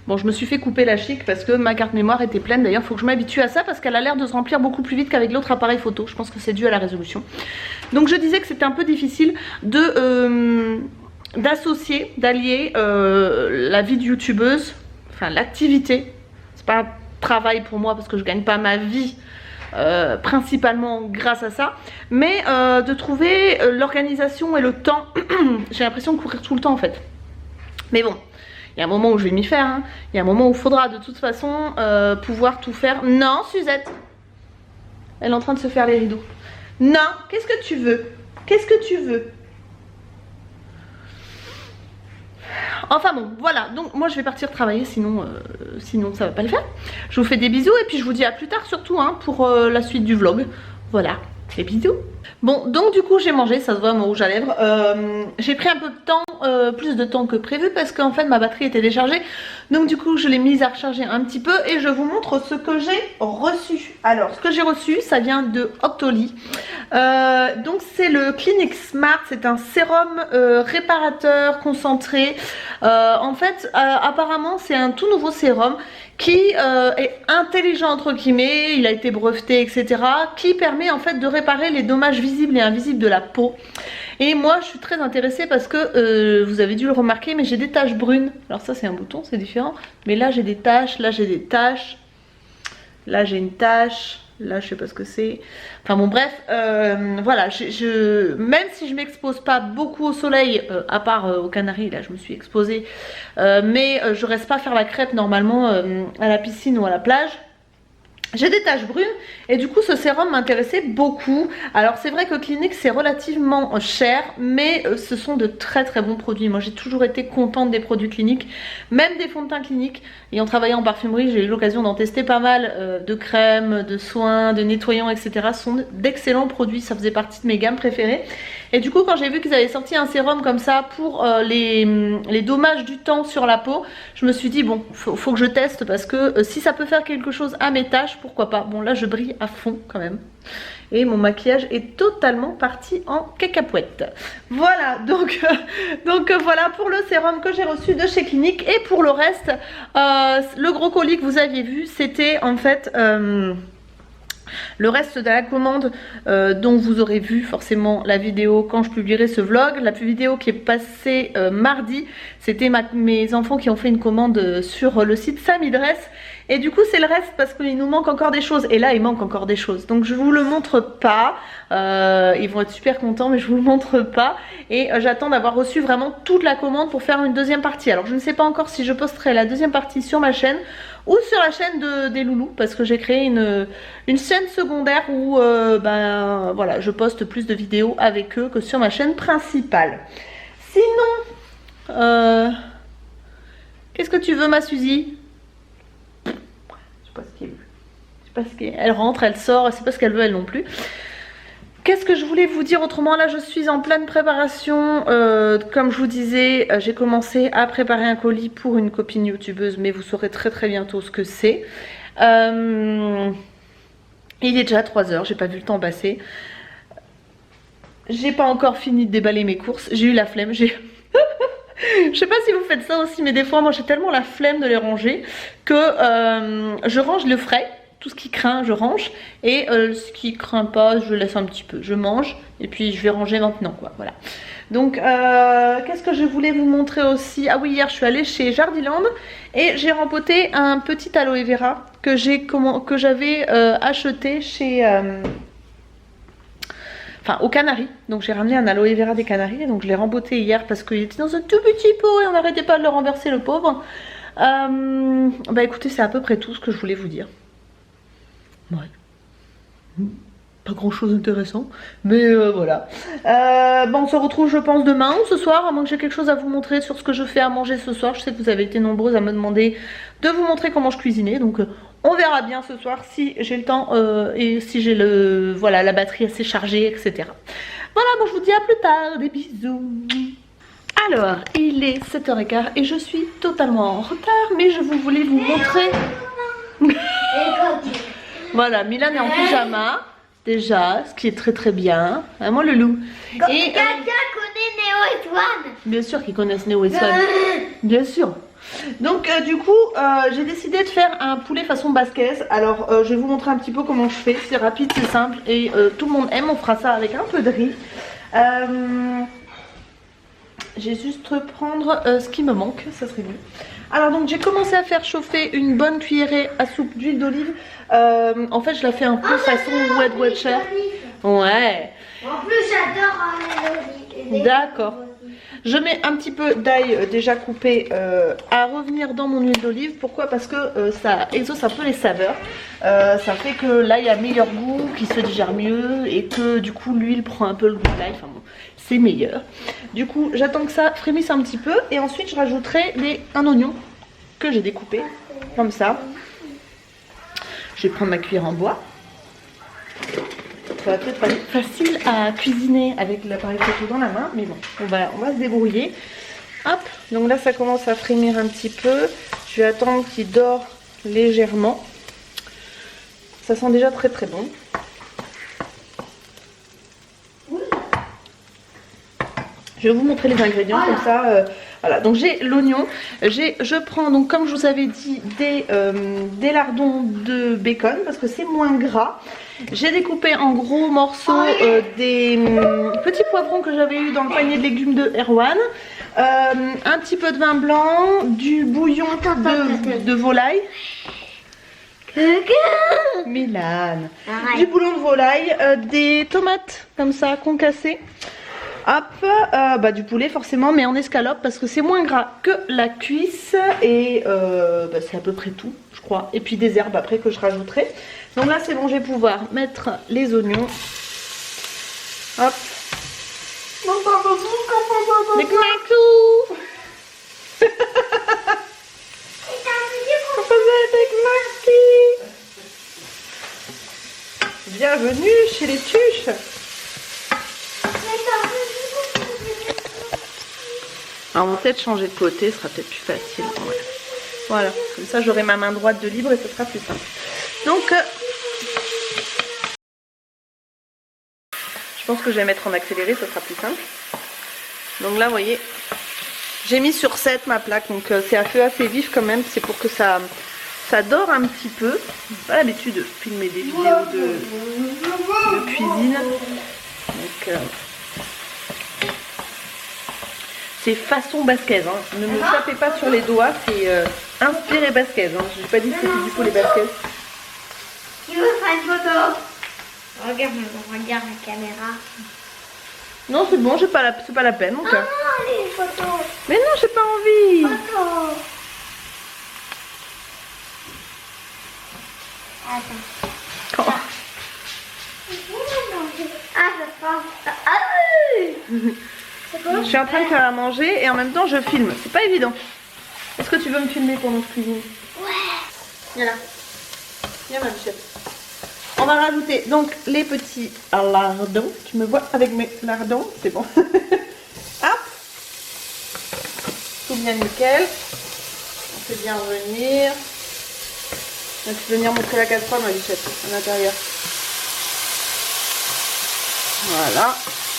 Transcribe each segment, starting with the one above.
Bon, je me suis fait couper la chic parce que ma carte mémoire était pleine. D'ailleurs, il faut que je m'habitue à ça parce qu'elle a l'air de se remplir beaucoup plus vite qu'avec l'autre appareil photo. Je pense que c'est dû à la résolution. Donc je disais que c'était un peu difficile d'associer, d'allier la vie de youtubeuse, enfin l'activité. C'est pas un travail pour moi parce que je gagne pas ma vie principalement grâce à ça, mais de trouver l'organisation et le temps. J'ai l'impression de courir tout le temps en fait, mais bon, il y a un moment où je vais m'y faire, hein. Il y a un moment où il faudra de toute façon pouvoir tout faire. Non Suzette, elle est en train de se faire les rideaux. Non, qu'est-ce que tu veux? Qu'est-ce que tu veux? Enfin bon, voilà, donc moi je vais partir travailler, sinon ça va pas le faire. Je vous fais des bisous et puis je vous dis à plus tard surtout hein, pour la suite du vlog. Voilà, des bisous. Bon, donc du coup j'ai mangé, ça se voit mon rouge à lèvres. J'ai pris un peu de temps, plus de temps que prévu parce qu'en fait ma batterie était déchargée. Donc du coup je l'ai mise à recharger un petit peu et je vous montre ce que j'ai reçu. Alors ce que j'ai reçu, ça vient de Octoly. Donc c'est le Clinique Smart, c'est un sérum réparateur concentré. En fait apparemment c'est un tout nouveau sérum qui est intelligent entre guillemets, il a été breveté etc, qui permet en fait de réparer les dommages visibles et invisibles de la peau. Et moi je suis très intéressée parce que vous avez dû le remarquer, mais j'ai des taches brunes. Alors ça c'est un bouton, c'est différent, mais là j'ai des taches, là j'ai des taches, là j'ai une tache, là je sais pas ce que c'est. Enfin bon bref, voilà, même si je m'expose pas beaucoup au soleil, à part aux Canaries, là je me suis exposée, mais je reste pas faire la crêpe normalement à la piscine ou à la plage. J'ai des taches brunes et du coup ce sérum m'intéressait beaucoup. Alors c'est vrai que Clinique c'est relativement cher, mais ce sont de très très bons produits. Moi j'ai toujours été contente des produits Clinique, même des fonds de teint Clinique. Et en travaillant en parfumerie j'ai eu l'occasion d'en tester pas mal, de crèmes, de soins, de nettoyants etc. Ce sont d'excellents produits, ça faisait partie de mes gammes préférées. Et du coup quand j'ai vu qu'ils avaient sorti un sérum comme ça pour les dommages du temps sur la peau, je me suis dit bon faut que je teste parce que si ça peut faire quelque chose à mes taches, pourquoi pas. Bon là je brille à fond quand même. Et mon maquillage est totalement parti en cacahuète. Voilà donc voilà pour le sérum que j'ai reçu de chez Clinique. Et pour le reste, le gros colis que vous aviez vu, c'était en fait le reste de la commande dont vous aurez vu forcément la vidéo quand je publierai ce vlog. La vidéo qui est passée mardi, c'était mes enfants qui ont fait une commande sur le site Samidress. Et du coup c'est le reste parce qu'il nous manque encore des choses. Et là il manque encore des choses. Donc je vous le montre pas. Ils vont être super contents mais je vous le montre pas. Et j'attends d'avoir reçu vraiment toute la commande pour faire une deuxième partie. Alors je ne sais pas encore si je posterai la deuxième partie sur ma chaîne ou sur la chaîne des loulous, parce que j'ai créé une chaîne secondaire où ben voilà, je poste plus de vidéos avec eux que sur ma chaîne principale. Sinon qu'est-ce que tu veux ma Suzy? Je sais pas ce qu'elle veut. Je sais pas ce qu'elle rentre, elle sort, c'est pas ce qu'elle veut elle non plus. Qu'est-ce que je voulais vous dire autrement? Là je suis en pleine préparation, comme je vous disais, j'ai commencé à préparer un colis pour une copine youtubeuse, mais vous saurez très très bientôt ce que c'est. Il est déjà 3 h, j'ai pas vu le temps passer. J'ai pas encore fini de déballer mes courses, j'ai eu la flemme, je sais pas si vous faites ça aussi, mais des fois moi j'ai tellement la flemme de les ranger que je range le frais. Tout ce qui craint je range et ce qui craint pas je laisse un petit peu, je mange et puis je vais ranger maintenant quoi, voilà. Donc qu'est-ce que je voulais vous montrer aussi? Ah oui, hier je suis allée chez Jardiland et j'ai rempoté un petit aloe vera que j'avais acheté chez enfin aux Canaries. Donc j'ai ramené un aloe vera des Canaries et donc je l'ai rempoté hier parce qu'il était dans un tout petit pot et on n'arrêtait pas de le renverser le pauvre. Bah écoutez, c'est à peu près tout ce que je voulais vous dire. Ouais. Pas grand chose d'intéressant, mais voilà. Bon, on se retrouve je pense demain ou ce soir, à moins que j'ai quelque chose à vous montrer sur ce que je fais à manger ce soir. Je sais que vous avez été nombreuses à me demander de vous montrer comment je cuisinais, donc on verra bien ce soir si j'ai le temps et si j'ai voilà, la batterie assez chargée, etc. Voilà, bon je vous dis à plus tard, des bisous. Alors, il est 7h15 et je suis totalement en retard, mais je voulais vous montrer... Voilà, Milan est en pyjama, déjà, ce qui est très très bien. Hein, moi le loup. Et quelqu'un connaît Néo et Swan? Bien sûr qu'ils connaissent Néo et Swan. Bien sûr. Donc du coup j'ai décidé de faire un poulet façon basquaise. Alors je vais vous montrer un petit peu comment je fais. C'est rapide, c'est simple et tout le monde aime. On fera ça avec un peu de riz. J'ai juste prendre ce qui me manque, ça serait mieux. Alors donc j'ai commencé à faire chauffer une bonne cuillerée à soupe d'huile d'olive. En fait je la fais un peu façon Weight Watcher. Ouais. En plus j'adore l'huile d'olive. D'accord. Je mets un petit peu d'ail déjà coupé à revenir dans mon huile d'olive. Pourquoi? Parce que ça exauce un peu les saveurs. Ça fait que l'ail a meilleur goût, qu'il se digère mieux et que du coup l'huile prend un peu le goût de l'ail. Enfin bon, c'est meilleur. Du coup j'attends que ça frémisse un petit peu et ensuite je rajouterai un oignon que j'ai découpé comme ça. Je vais prendre ma cuillère en bois. Ça va peut-être pas être facile à cuisiner avec l'appareil photo dans la main, mais bon, on va se débrouiller. Hop, donc là ça commence à frémir un petit peu. Je vais attendre qu'il dore légèrement. Ça sent déjà très très bon. Je vais vous montrer les ingrédients comme ça. Voilà, donc j'ai l'oignon. Je prends donc comme je vous avais dit des lardons de bacon parce que c'est moins gras. J'ai découpé en gros morceaux des petits poivrons que j'avais eu dans le panier de légumes de Erwan. Un petit peu de vin blanc, du bouillon de volaille. Milan. Du bouillon de volaille, des tomates comme ça concassées. Hop, du poulet forcément, mais en escalope parce que c'est moins gras que la cuisse et c'est à peu près tout, je crois. Et puis des herbes après que je rajouterai. Donc là c'est bon, je vais pouvoir mettre les oignons. Hop. Les macous. Bienvenue chez les tuches. Alors on va peut-être changer de côté, ce sera peut-être plus facile. Ouais. Voilà, comme ça j'aurai ma main droite de libre et ce sera plus simple. Donc je pense que je vais mettre en accéléré, ce sera plus simple. Donc là vous voyez, j'ai mis sur 7 ma plaque, donc c'est à feu assez vif quand même, c'est pour que ça dore un petit peu. J'ai pas l'habitude de filmer des vidéos de cuisine. Donc c'est façon basquaise, hein. Ne me tapez pas sur les doigts, c'est inspiré basquaise. Hein. Je n'ai pas dit que c'était du poulet basquaise. Tu veux faire une photo? Regarde la caméra. Non, c'est bon, c'est pas la peine. Donc, allez, une photo. Mais non, j'ai pas envie. Photo. Attends. Oh. Ah, ça passe. Ah oui. Je suis en train de faire à manger et en même temps je filme. C'est pas évident. Est-ce que tu veux me filmer pendant que je cuisine? Ouais. Viens là. Viens ma bichette. On va rajouter donc les petits lardons. Tu me vois avec mes lardons? C'est bon. Hop. Tout bien nickel. On fait bien revenir. Donc, tu peux venir montrer la casserole ma bichette à l'intérieur. Voilà.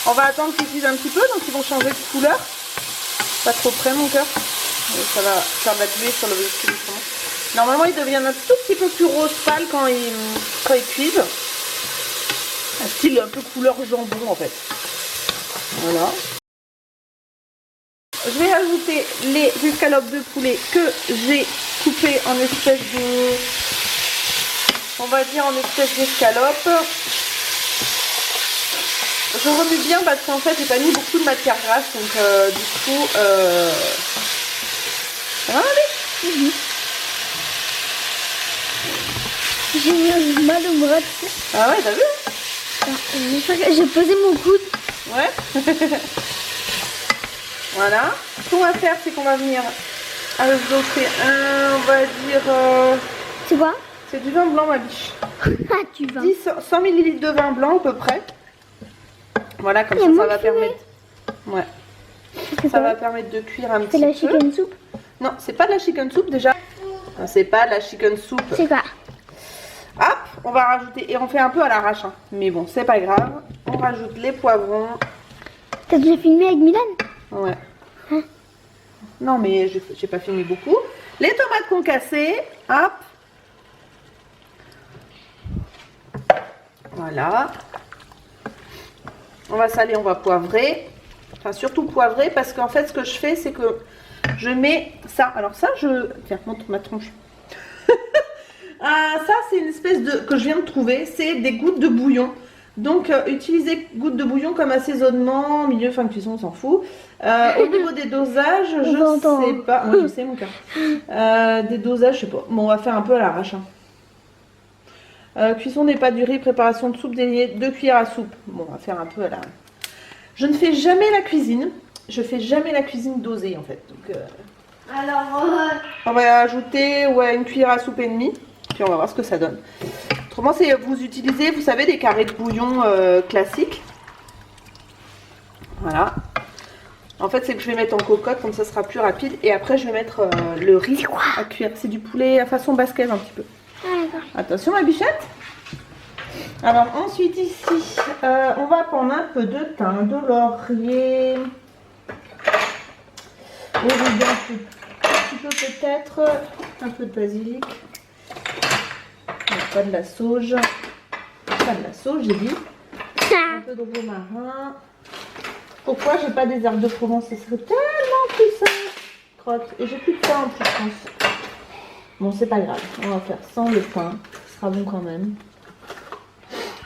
On va attendre qu'ils cuisent un petit peu, donc ils vont changer de couleur. Pas trop près mon cœur. Ça va faire de la buée sur le véhicule. Normalement ils deviennent un tout petit peu plus rose pâle quand ils cuisent. Un style un peu couleur jambon en fait. Voilà. Je vais ajouter les escalopes de poulet que j'ai coupées en espèces de... On va dire en espèces d'escalopes. Je remue bien parce qu'en fait j'ai pas mis beaucoup de matière grasse, donc du coup ça va aller. J'ai mal au bras. Ah ouais, t'as vu? J'ai posé mon coude. Ouais. Voilà. Ce qu'on va faire, c'est qu'on va venir ajouter on va dire... C'est quoi? C'est du vin blanc ma biche. Ah, du vin. 100 ml de vin blanc à peu près. Voilà, comme ça, ça va permettre... Ouais. Ça va permettre de cuire un petit peu. C'est la chicken soup? Non, c'est pas de la chicken soup déjà. C'est pas de la chicken soup. C'est quoi? Hop, on va rajouter, et on fait un peu à l'arrache, hein. Mais bon, c'est pas grave. On rajoute les poivrons. T'as déjà filmé avec Milan? Ouais. Hein? Non, mais j'ai pas filmé beaucoup. Les tomates concassées, hop. Voilà. On va saler, on va poivrer. Enfin, surtout poivrer parce qu'en fait, ce que je fais, c'est que je mets ça. Alors ça, tiens, montre ma tronche. Ça, c'est une espèce que je viens de trouver. C'est des gouttes de bouillon. Donc, utilisez gouttes de bouillon comme assaisonnement, milieu, fin de cuisson, on s'en fout. Au niveau des dosages, je sais pas. Moi, je sais, mon cœur. Des dosages, je sais pas. Bon, on va faire un peu à l'arrache. Cuisson des pâtes du riz, préparation de soupe déliée, 2 cuillères à soupe. Bon, on va faire un peu à la... Je ne fais jamais la cuisine. Je fais jamais la cuisine dosée, en fait. Donc, Alors, on va ajouter une cuillère à soupe et demie. Puis on va voir ce que ça donne. Autrement, c'est vous utilisez, vous savez, des carrés de bouillon classiques. Voilà. En fait, c'est que je vais mettre en cocotte, comme ça sera plus rapide. Et après, je vais mettre le riz à cuire. C'est du poulet à façon basquaise un petit peu. Attention ma bichette. Alors ensuite ici, on va prendre un peu de thym, de laurier, origan un petit peu peut-être, un peu de basilic, pas de la sauge, j'ai dit, un peu de romarin. Pourquoi j'ai pas des herbes de Provence? Ce serait tellement plus simple. Crotte. Et j'ai plus de thym en plus, je pense. Bon, c'est pas grave, on va faire sans le thym, ce sera bon quand même.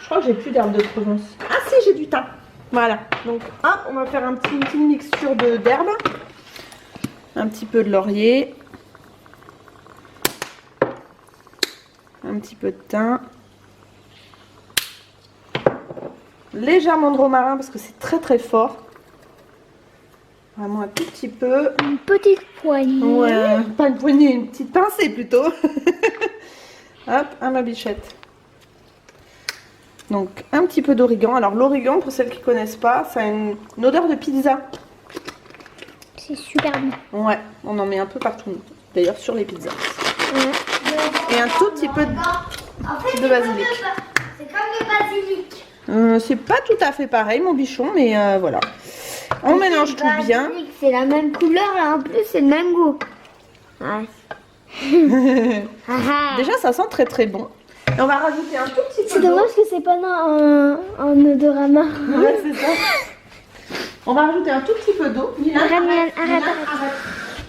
Je crois que j'ai plus d'herbes de Provence. Ah si, j'ai du thym. Voilà, donc hop, on va faire une petite mixture d'herbes. Un petit peu de laurier. Un petit peu de thym. Légèrement de romarin parce que c'est très très fort. Vraiment un tout petit peu. Une petite poignée. Ouais, pas une poignée, une petite pincée plutôt. Hop, à ma bichette. Donc un petit peu d'origan. Alors l'origan, pour celles qui ne connaissent pas, ça a une odeur de pizza. C'est super bon. Ouais, on en met un peu partout. D'ailleurs sur les pizzas. Ouais. Et un tout petit peu de basilic. C'est comme le basilic. C'est pas tout à fait pareil mon bichon, mais voilà. On mélange tout bien. C'est la même couleur là, en plus c'est le même goût. Ouais. Déjà ça sent très très bon. Et on va rajouter un tout petit peu C'est d'eau. dommage que c'est pas un odorama. Ouais, c'est ça. On va rajouter un tout petit peu d'eau. Arrête.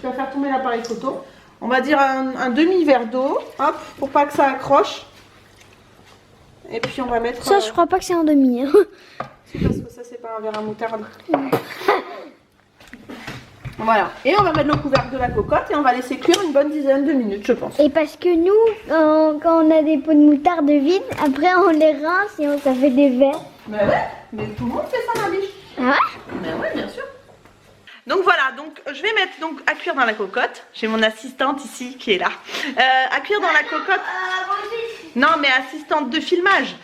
Tu vas faire tomber l'appareil photo. On va dire un demi-verre d'eau, hop, pour pas que ça accroche. Et puis on va mettre... Ça, je crois pas que c'est un demi. Hein. C'est parce que ça, c'est pas un verre à moutarde. Voilà. Et on va mettre le couvercle de la cocotte et on va laisser cuire une bonne dizaine de minutes, je pense. Et parce que nous, quand on a des pots de moutarde vides, après on les rince et ça fait des verres. Mais ouais, mais tout le monde fait ça, ma biche. Ah ouais? Mais ouais, bien sûr. Donc voilà, donc je vais mettre donc à cuire dans la cocotte. J'ai mon assistante ici qui est là. À cuire dans la cocotte. Non, mais assistante de filmage.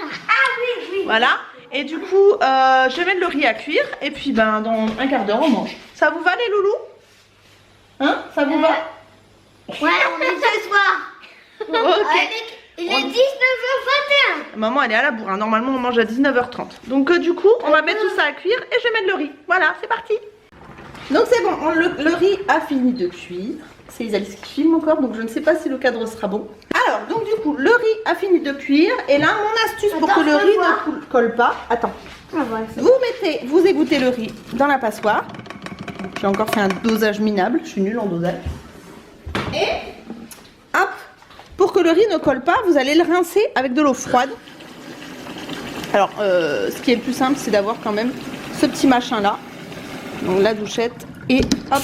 Ah oui. Voilà. Et du coup, je vais mettre le riz à cuire. Et puis, ben, dans un quart d'heure, on mange. Ça vous va, les loulous? Hein? Ça vous va? Ouais, on est ce soir. Ok. Il est 19h21. Maman, elle est à la bourre. Hein. Normalement, on mange à 19h30. Donc, du coup, on va mettre tout ça à cuire et je vais mettre le riz. Voilà, c'est parti. Donc, c'est bon. Le riz a fini de cuire. C'est Isalis qui filme encore, donc je ne sais pas si le cadre sera bon. Alors, donc du coup, le riz a fini de cuire. Et là, mon astuce pour que le riz ne colle pas. Attends. Vous égouttez le riz dans la passoire. J'ai encore fait un dosage minable. Je suis nulle en dosage. Et hop, pour que le riz ne colle pas, vous allez le rincer avec de l'eau froide. Alors, ce qui est le plus simple, c'est d'avoir quand même ce petit machin là. Donc la douchette. Et hop.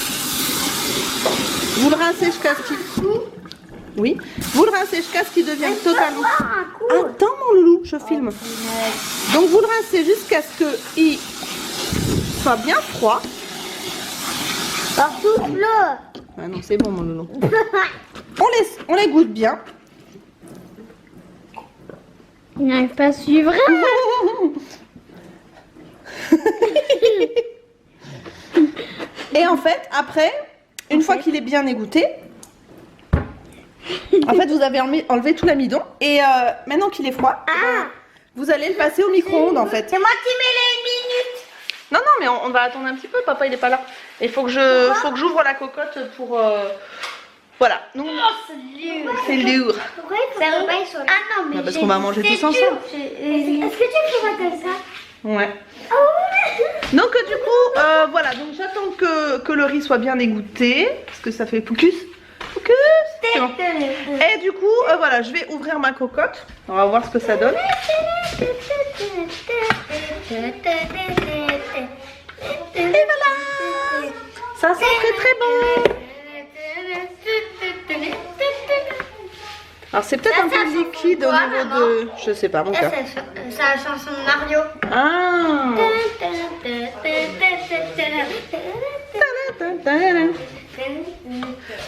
Vous le rincez jusqu'à ce qu'il... Oui. Vous le rincez jusqu'à ce qu'il devienne totalement... Attends mon loulou, je filme. Donc vous le rincez jusqu'à ce qu'il soit bien froid. Partout bleu. Ah non, c'est bon mon loulou. On les goûte bien. Il n'arrive pas à suivre. Et en fait, après... Une fois qu'il est bien égoutté, en fait vous avez enlevé tout l'amidon et maintenant qu'il est froid, vous allez le passer au micro-ondes en fait. C'est moi qui mets les minutes. Non, mais on va attendre un petit peu, papa il est pas là. Et faut que j'ouvre la cocotte pour... Voilà. Donc, c'est lourd. Pourquoi il faut pas y sauter? Ah non, mais parce qu'on va manger tous ensemble. Est-ce que tu feras comme ça? Ouais. Donc du coup, voilà. Donc j'attends que le riz soit bien égoutté. Parce que ça fait focus. Focus. C'est bon. Et du coup, voilà, je vais ouvrir ma cocotte. On va voir ce que ça donne. Et voilà. Ça sent très très bon. Alors c'est peut-être un peu liquide au niveau de... Je sais pas, mon cœur. C'est la chanson de Mario. Ah.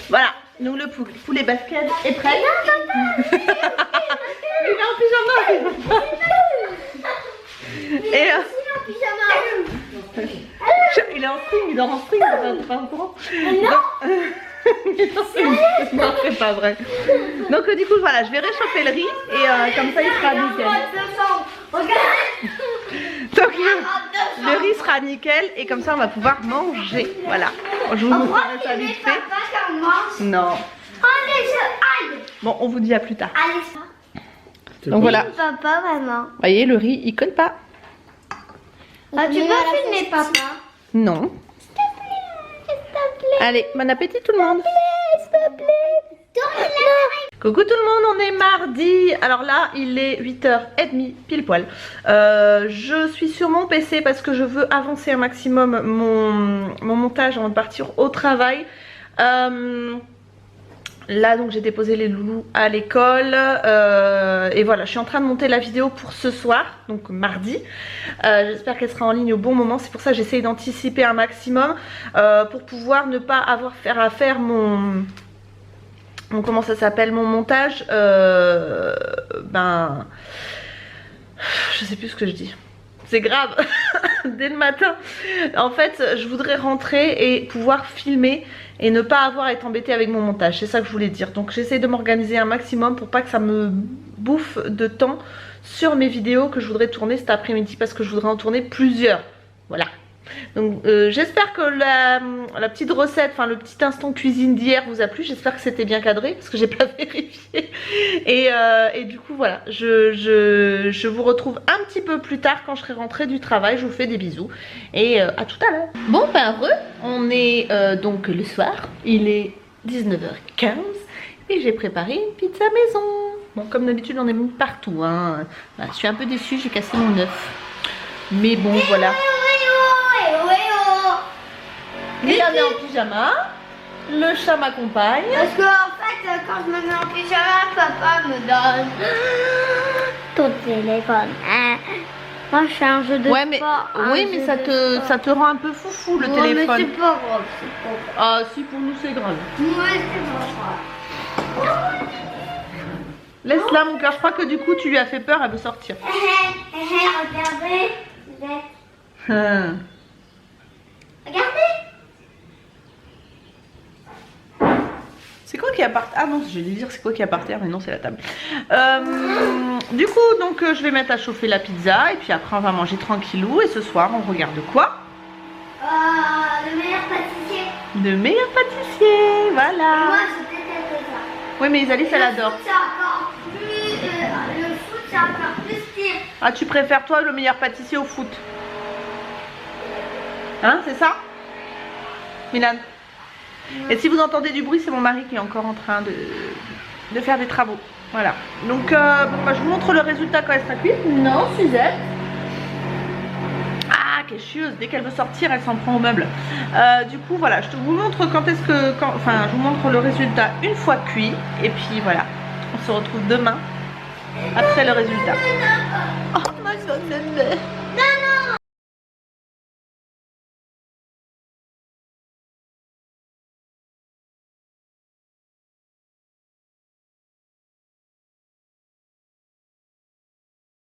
Voilà, donc le poulet basket est prêt. Il est en pyjama. Et il est en string, il dort en string, t'es pas au courant? Non, c'est pas vrai. Donc du coup voilà, je vais réchauffer le riz et comme ça il sera nickel. Donc le riz sera nickel et comme ça on va pouvoir manger. Voilà, je vous montrerai ça vite fait. Non. Bon, on vous dit à plus tard. Donc voilà. Papa, maman. Vous voyez, le riz il colle pas. Ah, tu peux filmer papa? Non. Allez, bon appétit tout le monde. Coucou tout le monde, on est mardi. Alors là, il est 8h30 pile poil. Je suis sur mon PC parce que je veux avancer un maximum mon montage avant de partir au travail. Là donc j'ai déposé les loulous à l'école et voilà, je suis en train de monter la vidéo pour ce soir, donc mardi. J'espère qu'elle sera en ligne au bon moment, c'est pour ça que j'essaye d'anticiper un maximum pour pouvoir ne pas avoir à faire mon comment ça s'appelle, mon montage. Ben je sais plus ce que je dis. C'est grave. Dès le matin. En fait, je voudrais rentrer et pouvoir filmer et ne pas avoir à être embêtée avec mon montage. C'est ça que je voulais dire. Donc j'essaie de m'organiser un maximum pour pas que ça me bouffe de temps sur mes vidéos que je voudrais tourner cet après-midi parce que je voudrais en tourner plusieurs. Voilà. Donc j'espère que la petite recette, enfin le petit instant cuisine d'hier vous a plu. J'espère que c'était bien cadré parce que j'ai pas vérifié. Et du coup voilà, je vous retrouve un petit peu plus tard quand je serai rentrée du travail. Je vous fais des bisous et à tout à l'heure. Bon ben on est donc le soir, il est 19h15 et j'ai préparé une pizza maison. Bon comme d'habitude on est mis partout hein. Voilà, je suis un peu déçue, j'ai cassé mon œuf. Mais bon voilà. Léa est en pyjama, le chat m'accompagne. Parce que en fait, quand je me mets en pyjama, papa me donne ton téléphone. Moi, je fais un jeu de ouais, mais sport. oui, mais ça te rend un peu foufou le téléphone. Mais c'est pas grave, c'est pas grave. Ah si, pour nous c'est grave. Ouais, c'est pas grave. Laisse-la mon cœur, je crois que du coup tu lui as fait peur, elle veut sortir. Regardez. Regardez. C'est quoi qui est par terre? Ah non, je vais dire c'est quoi qui est par terre, mais non c'est la table. Du coup donc je vais mettre à chauffer la pizza et puis après on va manger tranquillou et ce soir on regarde quoi? Le meilleur pâtissier. Le meilleur pâtissier, voilà. Moi je déteste ça. Oui mais Isalis elle adore. Le foot c'est encore plus c'est encore plus pire. Ah tu préfères toi le meilleur pâtissier au foot? Hein, c'est ça? Milan? Et si vous entendez du bruit, c'est mon mari qui est encore en train de faire des travaux. Voilà. Donc, bon, bah, je vous montre le résultat quand elle sera cuite. Non, Suzette. Ah, quelle chieuse. Dès qu'elle veut sortir, elle s'en prend au meuble. Du coup, voilà. Je vous montre quand est-ce que... Enfin, je vous montre le résultat une fois cuit. Et puis, voilà. On se retrouve demain après le résultat. Oh, ma soeur,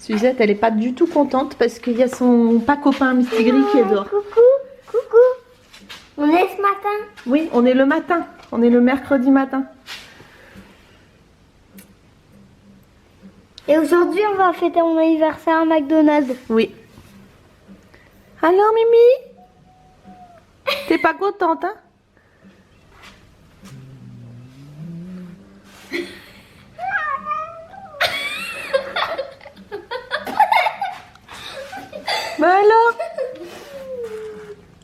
Suzette, elle est pas du tout contente parce qu'il y a son pas copain Mistigris qui est dehors. Coucou. On est ce matin? Oui, on est le matin. On est le mercredi matin. Et aujourd'hui, on va fêter mon anniversaire à McDonald's. Oui. Alors, Mimi? T'es pas contente, hein? Bah alors?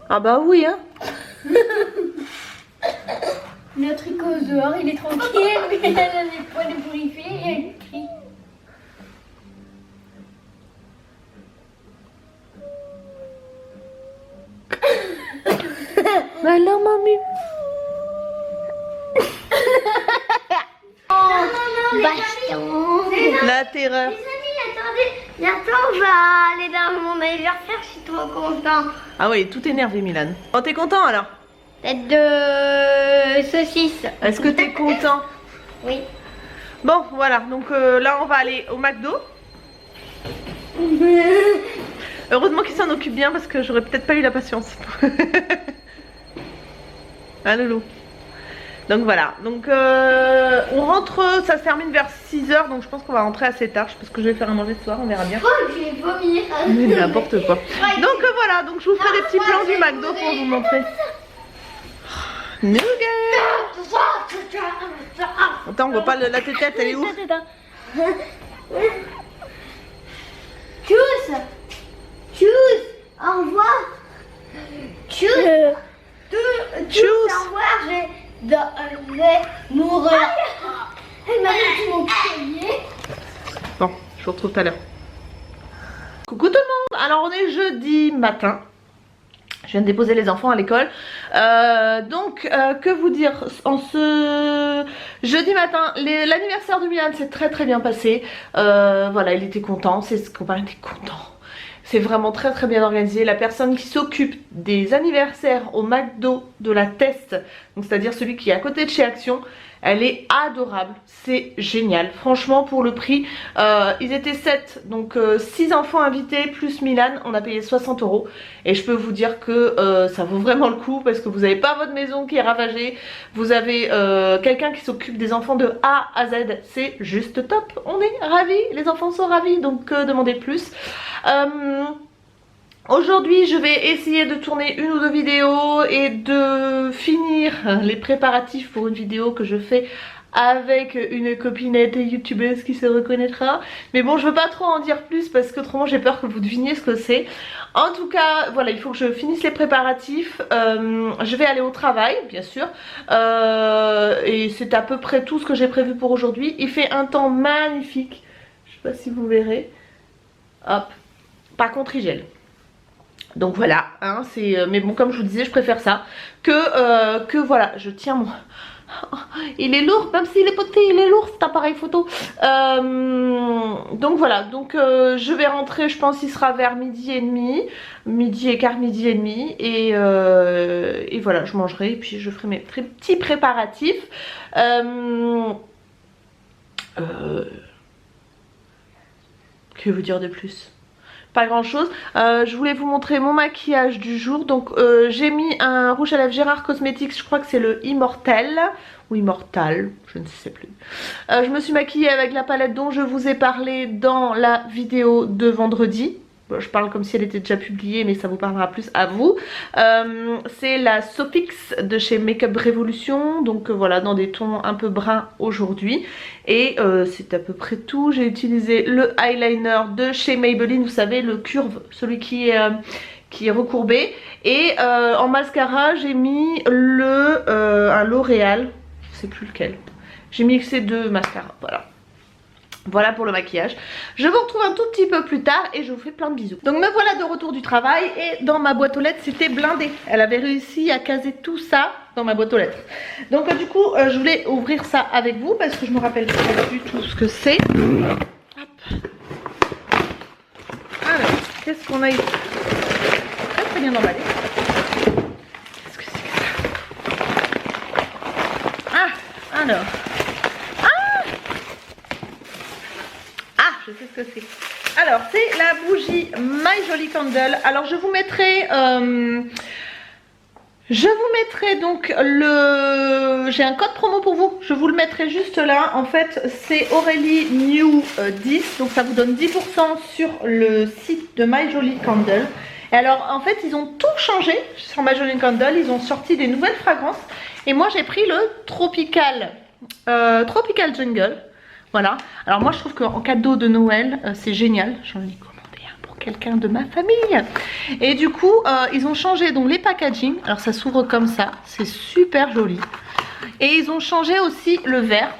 Ah bah oui, hein? Le tricot dehors, il est tranquille, mais elle a les poils purifiés et elle crie. Bah alors, mamie? Baston. La terreur. Les amis, attendez, bientôt on va aller dans mon anniversaire, je suis trop content. Ah oui, tout énervé, Milan. Oh, t'es content alors? Tête de saucisse. Est-ce que t'es content? Oui. Bon, voilà, donc là on va aller au McDo. Heureusement qu'il s'en occupe bien parce que j'aurais peut-être pas eu la patience. Hein, Loulou? Donc voilà, donc on rentre, ça se termine vers 6h, donc je pense qu'on va rentrer assez tard. Je sais pas ce que je vais faire à manger ce soir, on verra bien. Oh, je vais vomir. Mais n'importe quoi. Donc voilà, donc je vous ferai des petits plans du McDo pour vous montrer. Nougat. Attends, on voit pas la tête, elle est où? Tchuss. Tchuss. Au revoir. Tchuss. Tchuss. Au revoir. Je vais mourir. Elle m'a mis mon collier. Bon, je vous retrouve tout à l'heure. Coucou tout le monde. Alors on est jeudi matin. Je viens de déposer les enfants à l'école. Que vous dire, en ce jeudi matin, l'anniversaire de Milan s'est très bien passé. Voilà, il était content, ses copains étaient contents. C'est vraiment très bien organisé. La personne qui s'occupe des anniversaires au McDo de la Teste, c'est-à-dire celui qui est à côté de chez Action, elle est adorable, c'est génial. Franchement, pour le prix, ils étaient 7, donc 6 enfants invités plus Milan, on a payé 60 €. Et je peux vous dire que ça vaut vraiment le coup parce que vous n'avez pas votre maison qui est ravagée. Vous avez quelqu'un qui s'occupe des enfants de A à Z, c'est juste top. On est ravis, les enfants sont ravis, donc que demander de plus. Aujourd'hui je vais essayer de tourner une ou deux vidéos et de finir les préparatifs pour une vidéo que je fais avec une copinette youtubeuse qui se reconnaîtra. Mais bon, je veux pas trop en dire plus parce qu'autrement j'ai peur que vous deviniez ce que c'est. En tout cas, voilà, il faut que je finisse les préparatifs. Je vais aller au travail, bien sûr. Et c'est à peu près tout ce que j'ai prévu pour aujourd'hui. Il fait un temps magnifique. Je sais pas si vous verrez. Hop. Par contre, il gèle. Donc voilà, hein, mais bon, comme je vous disais, je préfère ça que voilà, je tiens mon... Oh, il est lourd, même s'il est poté, il est lourd cet appareil photo. Donc voilà, je vais rentrer, je pense qu'il sera vers 12h30, 12h15, 12h30 et voilà, je mangerai et puis je ferai mes petits préparatifs. Que vous dire de plus? Pas grand chose. Je voulais vous montrer mon maquillage du jour. Donc j'ai mis un rouge à lèvres Gérard Cosmetics, je crois que c'est le Immortel ou Immortal, je ne sais plus. Je me suis maquillée avec la palette dont je vous ai parlé dans la vidéo de vendredi. Bon, je parle comme si elle était déjà publiée, mais ça vous parlera plus à vous. C'est la Sopix de chez Makeup Revolution, donc voilà, dans des tons un peu bruns aujourd'hui. Et c'est à peu près tout. J'ai utilisé le eyeliner de chez Maybelline, vous savez, le curve, celui qui est recourbé. Et en mascara, j'ai mis un L'Oréal, je sais plus lequel. J'ai mixé deux mascaras, voilà. Voilà pour le maquillage. Je vous retrouve un tout petit peu plus tard et je vous fais plein de bisous. Donc me voilà de retour du travail et dans ma boîte aux lettres c'était blindé. Elle avait réussi à caser tout ça dans ma boîte aux lettres. Donc du coup je voulais ouvrir ça avec vous parce que je me rappelle pas du tout ce que c'est. Hop. Alors, qu'est-ce qu'on a ici? Très bien emballé. Qu'est-ce que c'est que ça? Ah, alors. Je sais ce que c'est. Alors c'est la bougie My Jolly Candle. Alors je vous mettrai donc j'ai un code promo pour vous. Je vous le mettrai juste là. En fait c'est Aurélie New 10. Donc ça vous donne 10% sur le site de My Jolly Candle. Et alors en fait ils ont tout changé sur My Jolly Candle, ils ont sorti des nouvelles fragrances. Et moi j'ai pris le Tropical Jungle. Voilà, alors moi je trouve qu'en cadeau de Noël c'est génial. J'en ai commandé un pour quelqu'un de ma famille. Et du coup ils ont changé donc les packaging. Alors ça s'ouvre comme ça, c'est super joli. Et ils ont changé aussi le verre.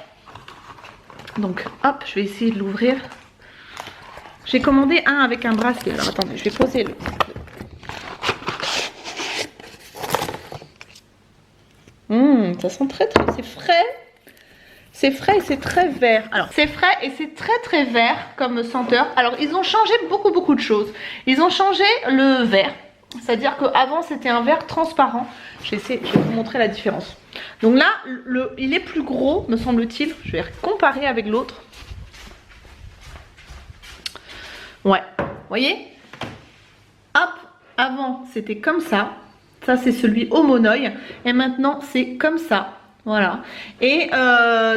Donc hop, je vais essayer de l'ouvrir. J'ai commandé un avec un bracelet. Alors attendez, je vais poser le... Ça sent très c'est frais. C'est frais et c'est très vert. Alors c'est frais et c'est très vert comme senteur. Alors ils ont changé beaucoup de choses. Ils ont changé le verre. C'est-à-dire qu'avant c'était un verre transparent. Je vais vous montrer la différence. Donc là, il est plus gros, me semble-t-il. Je vais comparer avec l'autre. Ouais, vous voyez? Hop, avant c'était comme ça. Ça c'est celui au monoeil. Et maintenant c'est comme ça. Voilà. Et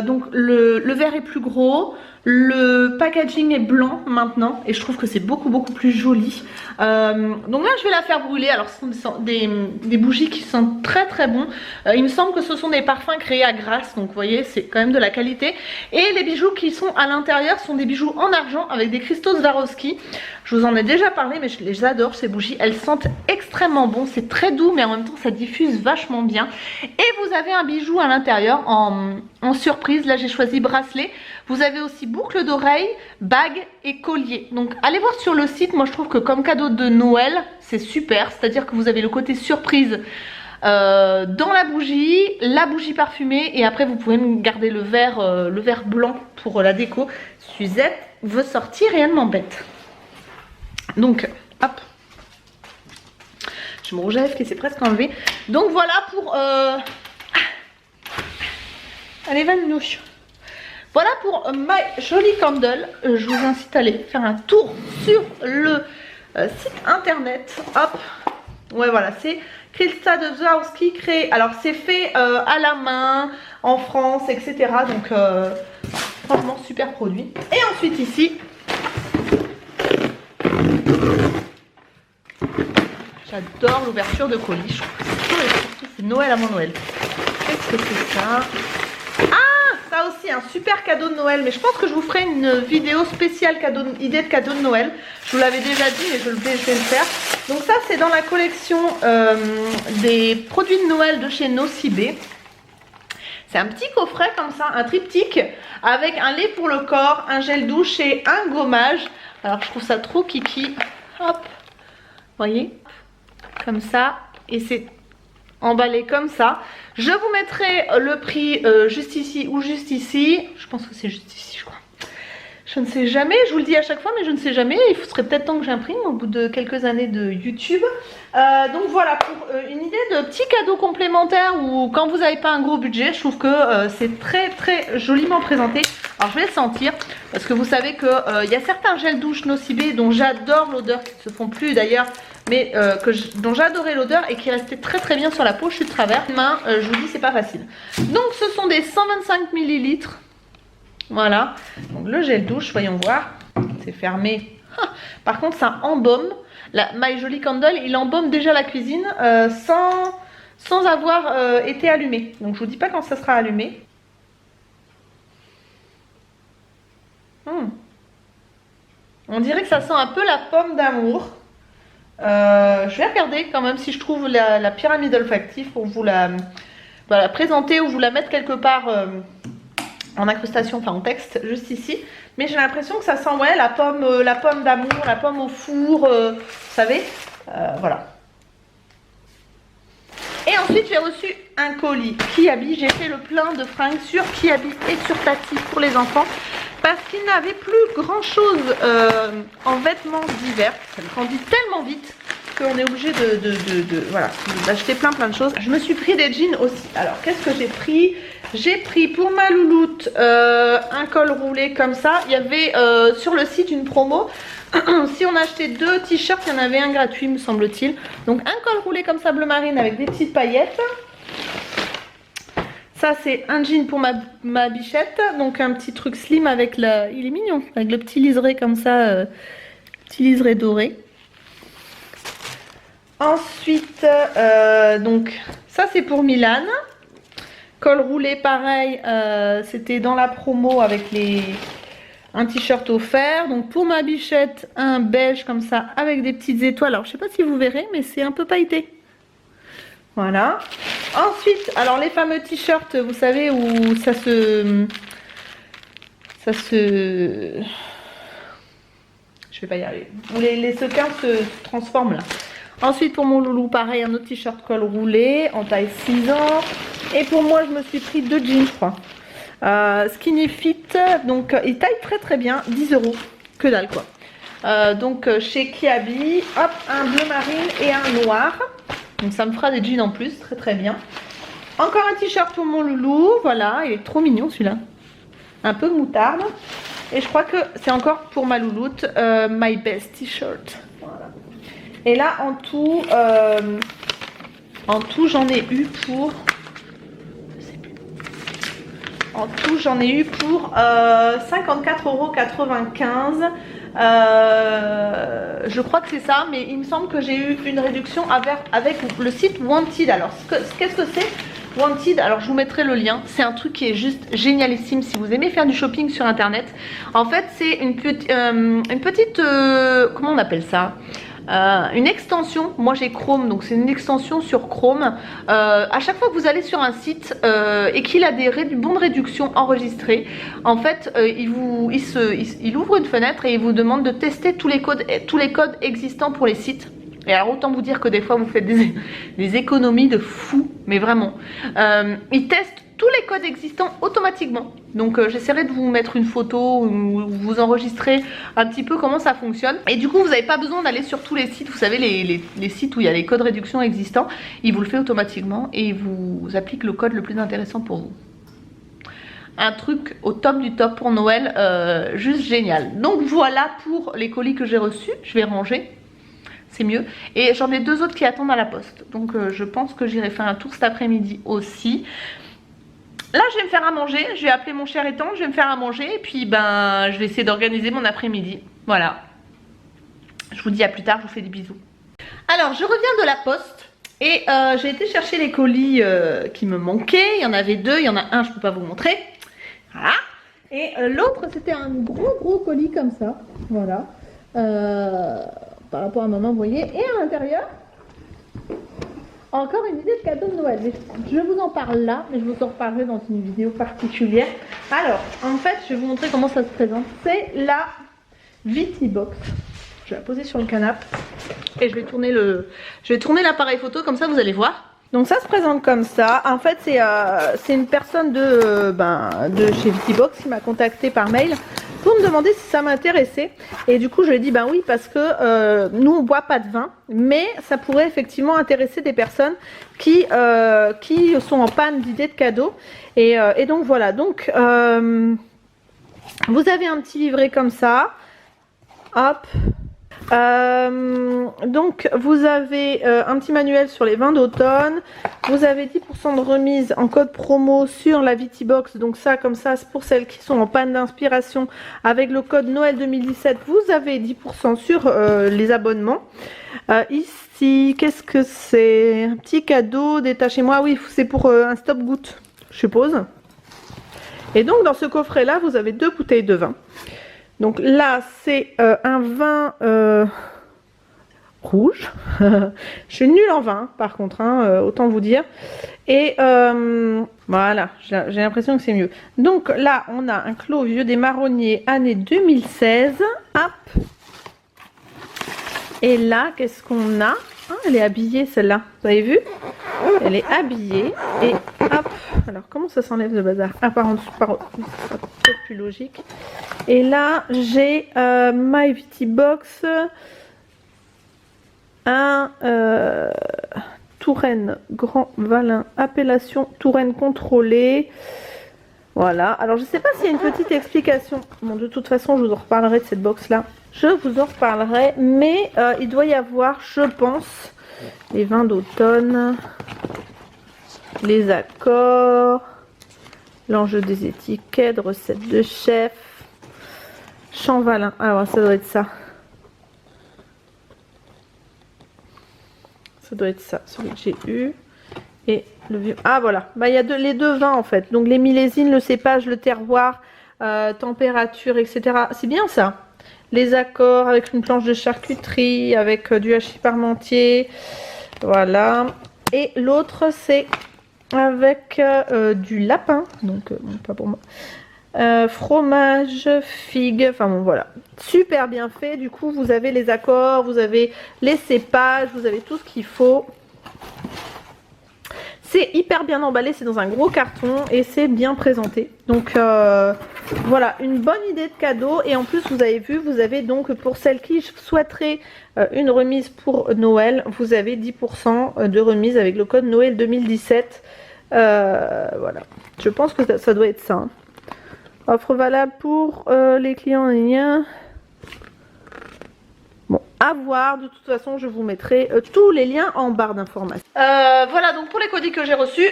donc le verre est plus gros. Le packaging est blanc maintenant. Et je trouve que c'est beaucoup plus joli. Donc là je vais la faire brûler. Alors ce sont des bougies qui sont très bons. Il me semble que ce sont des parfums créés à Grasse. Donc vous voyez c'est quand même de la qualité. Et les bijoux qui sont à l'intérieur sont des bijoux en argent avec des cristaux Swarovski. Je vous en ai déjà parlé mais je les adore ces bougies. Elles sentent extrêmement bon. C'est très doux mais en même temps ça diffuse vachement bien. Et vous avez un bijou à l'intérieur en surprise. Là j'ai choisi bracelet. Vous avez aussi boucle d'oreille, bague et collier. Donc allez voir sur le site. Moi je trouve que comme cadeau de Noël c'est super. C'est à dire que vous avez le côté surprise dans la bougie parfumée. Et après vous pouvez garder le verre blanc pour la déco. Suzette veut sortir réellement bête. Donc hop, je me rouge à lèvres qui s'est presque enlevé. Donc voilà pour allez Vanouche. Voilà pour My Jolly Candle. Je vous incite à aller faire un tour sur le site internet. Hop, ouais voilà, c'est Krista de Swarovski créé. Alors c'est fait à la main en France, etc. Donc franchement super produit. Et ensuite ici, j'adore l'ouverture de colis. Je trouve que c'est Noël avant Noël. Qu'est-ce que c'est ça? Ça aussi un super cadeau de Noël, mais je pense que je vous ferai une vidéo spéciale idée de cadeau de Noël. Je vous l'avais déjà dit mais je vais le faire. Donc ça c'est dans la collection des produits de Noël de chez Nocibé. C'est un petit coffret comme ça, un triptyque avec un lait pour le corps, un gel douche et un gommage. Alors je trouve ça trop kiki. Hop, voyez, comme ça, et c'est emballé comme ça. Je vous mettrai le prix juste ici ou juste ici. Je pense que c'est juste ici, je crois. Je ne sais jamais, je vous le dis à chaque fois, mais je ne sais jamais. Il serait peut-être temps que j'imprime au bout de quelques années de YouTube. Donc voilà, pour une idée de petit cadeau complémentaire ou quand vous n'avez pas un gros budget, je trouve que c'est très joliment présenté. Alors je vais le sentir parce que vous savez que y a certains gels douche Nocibé dont j'adore l'odeur, qui ne se font plus d'ailleurs, mais dont j'adorais l'odeur et qui restait très bien sur la peau. Je suis de travers. Main, je vous dis, c'est pas facile. Donc ce sont des 125 ml. Voilà. Donc le gel douche, voyons voir. C'est fermé. Par contre, ça embaume. La My Jolly Candle, il embaume déjà la cuisine sans avoir été allumé. Donc je vous dis pas quand ça sera allumé. On dirait que ça sent un peu la pomme d'amour. Je vais regarder quand même si je trouve la pyramide olfactive pour vous la présenter ou vous la mettre quelque part en incrustation, enfin en texte juste ici. Mais j'ai l'impression que ça sent ouais, la pomme d'amour, la pomme au four, vous savez, voilà. Et ensuite j'ai reçu un colis Kiabi. J'ai fait le plein de fringues sur Kiabi et sur Tati pour les enfants parce qu'ils n'avaient plus grand chose en vêtements d'hiver. Ça grandit tellement vite qu'on est obligé d'acheter plein de choses. Je me suis pris des jeans aussi. Alors qu'est-ce que j'ai pris? J'ai pris pour ma louloute un col roulé comme ça. Il y avait sur le site une promo. Si on achetait 2 t-shirts, il y en avait un gratuit me semble-t-il. Donc un col roulé comme ça bleu marine avec des petites paillettes. Ça c'est un jean pour ma bichette. Donc un petit truc slim avec il est mignon, avec le petit liseré comme ça, petit liseré doré. Ensuite, donc ça c'est pour Milan. Col roulé pareil, c'était dans la promo avec un t-shirt offert. Donc pour ma bichette, un beige comme ça avec des petites étoiles. Alors je sais pas si vous verrez, mais c'est un peu pailleté. Voilà. Ensuite, alors les fameux t-shirts, vous savez, où ça se... Je vais pas y arriver. Où les sequins se transforment là. Ensuite pour mon loulou, pareil, un autre t-shirt col roulé en taille 6 ans. Et pour moi, je me suis pris 2 jeans, je crois. Skinny fit, donc il taille très très bien, 10 €. Que dalle quoi. Donc chez Kiabi, hop, un bleu marine et un noir. Donc ça me fera des jeans en plus, très très bien. Encore un t-shirt pour mon loulou, voilà, il est trop mignon celui-là. Un peu moutarde. Et je crois que c'est encore pour ma louloute, My Best T-shirt. Voilà. Et là en tout j'en ai eu pour... Je sais plus. En tout j'en ai eu pour 54,95 €. Je crois que c'est ça, mais il me semble que j'ai eu une réduction avec le site Wanted. Alors qu'est-ce que c'est Wanted? Alors je vous mettrai le lien. C'est un truc qui est juste génialissime si vous aimez faire du shopping sur internet. En fait c'est une petite comment on appelle ça, une extension. Moi j'ai Chrome, donc c'est une extension sur Chrome. À chaque fois que vous allez sur un site et qu'il a des bons de réduction enregistrés, en fait il ouvre une fenêtre et il vous demande de tester tous les codes existants pour les sites. Et alors autant vous dire que des fois vous faites des économies de fou, mais vraiment. Il teste tous les codes existants automatiquement. Donc j'essaierai de vous mettre une photo ou vous enregistrer un petit peu comment ça fonctionne. Et du coup vous n'avez pas besoin d'aller sur tous les sites. Vous savez les sites où il y a les codes réduction existants, il vous le fait automatiquement et il vous applique le code le plus intéressant pour vous. Un truc au top du top pour Noël, juste génial. Donc voilà pour les colis que j'ai reçus. Je vais ranger, c'est mieux. Et j'en ai 2 autres qui attendent à la poste. Donc je pense que j'irai faire un tour cet après-midi aussi. Là je vais me faire à manger, je vais appeler mon cher étant, je vais me faire à manger et puis ben je vais essayer d'organiser mon après-midi. Voilà. Je vous dis à plus tard, je vous fais des bisous. Alors je reviens de la poste et j'ai été chercher les colis qui me manquaient. Il y en avait 2, il y en a un, je peux pas vous montrer. Voilà. Et l'autre c'était un gros colis comme ça. Voilà. Par rapport à maman, vous voyez. Et à l'intérieur, encore une idée de cadeau de Noël. Je vous en parle là, mais je vous en reparlerai dans une vidéo particulière. Alors, en fait, je vais vous montrer comment ça se présente. C'est la VitiBox. Je vais la poser sur le canapé et je vais tourner l'appareil photo, comme ça vous allez voir. Donc ça se présente comme ça. En fait, c'est une personne de chez VitiBox qui m'a contacté par mail pour me demander si ça m'intéressait. Et du coup, je lui ai dit ben oui, parce que nous on boit pas de vin, mais ça pourrait effectivement intéresser des personnes qui sont en panne d'idées de cadeaux. Et donc voilà. Donc vous avez un petit livret comme ça. Hop. Donc vous avez un petit manuel sur les vins d'automne. Vous avez 10% de remise en code promo sur la VitiBox. Donc ça, comme ça, c'est pour celles qui sont en panne d'inspiration. Avec le code Noël 2017, vous avez 10% sur les abonnements. Ici, qu'est-ce que c'est? Un petit cadeau, détachez-moi. Oui, c'est pour un stop-goutte, je suppose. Et donc dans ce coffret là, vous avez 2 bouteilles de vin. Donc là, c'est un vin rouge. Je suis nulle en vin, par contre, hein, autant vous dire. Et voilà, j'ai l'impression que c'est mieux. Donc là, on a un Clos Vieux des Marronniers, année 2016. Hop. Et là, qu'est-ce qu'on a? Ah, elle est habillée, celle-là. Vous avez vu? Elle est habillée. Et hop. Alors, comment ça s'enlève le bazar? Ah, par en dessous, c'est peut-être plus logique. Et là, j'ai My VitiBox. Un Touraine Grand Valin. Appellation Touraine contrôlée. Voilà. Alors, je ne sais pas s'il y a une petite explication. Bon, de toute façon, je vous en reparlerai de cette box-là. Je vous en reparlerai. Mais il doit y avoir, je pense, les vins d'automne, les accords, l'enjeu des étiquettes, recettes de chef, Champvalin. Alors, ça doit être ça. Ça doit être ça, celui que j'ai eu. Et le vieux. Ah voilà, bah, il y a les deux vins en fait. Donc les millésines, le cépage, le terroir, température, etc. C'est bien ça. Les accords avec une planche de charcuterie, avec du hachis parmentier. Voilà. Et l'autre c'est avec du lapin. Donc bon, pas pour moi. Fromage, figue, enfin bon voilà, super bien fait. Du coup vous avez les accords, vous avez les cépages, vous avez tout ce qu'il faut. C'est hyper bien emballé, c'est dans un gros carton et c'est bien présenté. Donc voilà, une bonne idée de cadeau. Et en plus vous avez vu, vous avez donc pour celles qui souhaiteraient une remise pour Noël, vous avez 10% de remise avec le code Noël 2017. Voilà, je pense que ça doit être ça. Hein. Offre valable pour les clients en ligne. Bon, à voir. De toute façon, je vous mettrai tous les liens en barre d'informations. Voilà, donc pour les colis que j'ai reçus.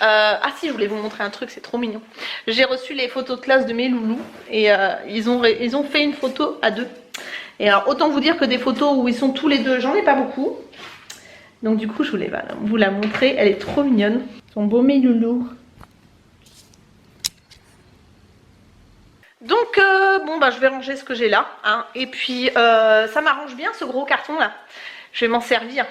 Ah si, je voulais vous montrer un truc, c'est trop mignon. J'ai reçu les photos de classe de mes loulous. Et ils ont fait une photo à deux. Et alors, autant vous dire que des photos où ils sont tous les deux, j'en ai pas beaucoup. Donc du coup, je voulais vous la montrer. Elle est trop mignonne. Son beau mes loulous. Donc bon bah je vais ranger ce que j'ai là hein. Et puis ça m'arrange bien ce gros carton là. Je vais m'en servir.